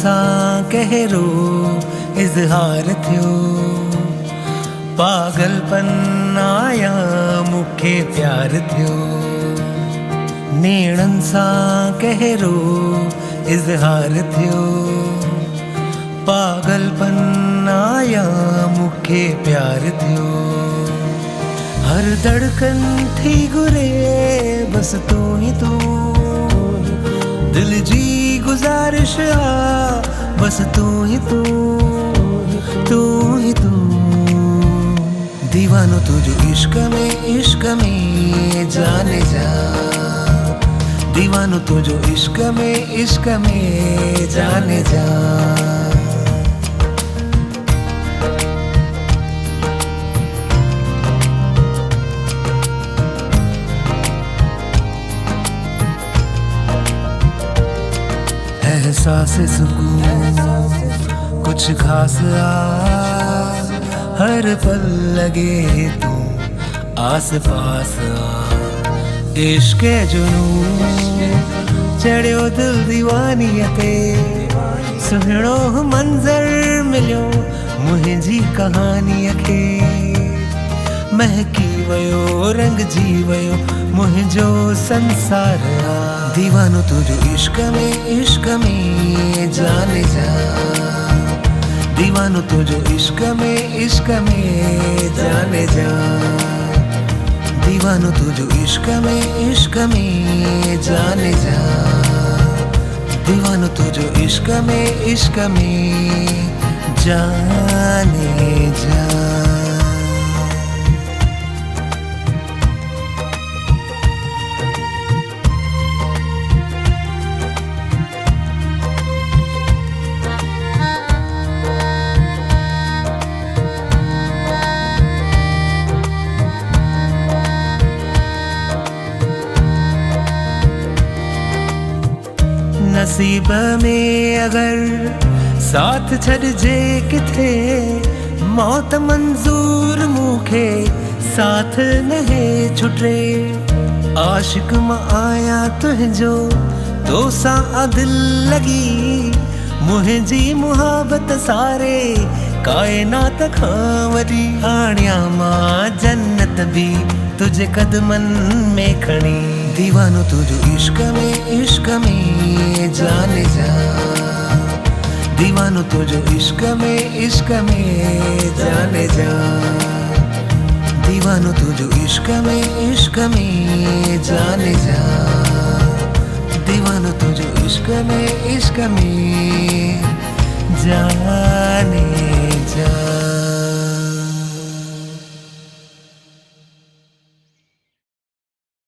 सां कहिड़ो इज़हार थियो, पागलपन आया मूंखे प्यार थियो। नेणनि सां कहिड़ो इज़हार थियो, पागलपन आया मूंखे प्यार थियो। हर धड़कन थी घुरे बस तू ही तू, दिल जी गुजारिश आ बस तू ही तू, तू ही तू। दीवानो तुझो इश्क में जाने जा, दीवानो तुझो इश्क में जाने जा। एहसास सुकून कुछ खास आ, हर पल लगे तू आस पास आ। इश्क जुनून चढ़ियो दिल दीवानीअ ते, सुहिणो मंज़र मिलियो मुंहिंजी कहानीअ खे। महकी वयो रंगजी वयो मुंहिंजो संसार आ। दीवानो तुझो इश्क में जाने जा, दीवानो तुझो इश्क में जाने जा। दीवानो तुझो इश्क में जाने जा, दीवानो तुझो इश्क में जाने जा। नसीब में अगर साथ छड़जे किथे, मौत मंजूर मूंखे साथ नहीं छुटे। आशिक मां आया तुझो तोसां दिल लगी, मुंहिंजी मुहाबत सारे कायनात खां वरी। आणिया मां जन्नत भी तुझे कदमन में खणी। दीवानो तुझो इश्क में जाने जा, दीवानो तुझो इश्क में जाने जा। दीवानो तुझो इश्क में जाने जा, दीवानो तुझो इश्क में जाने जा।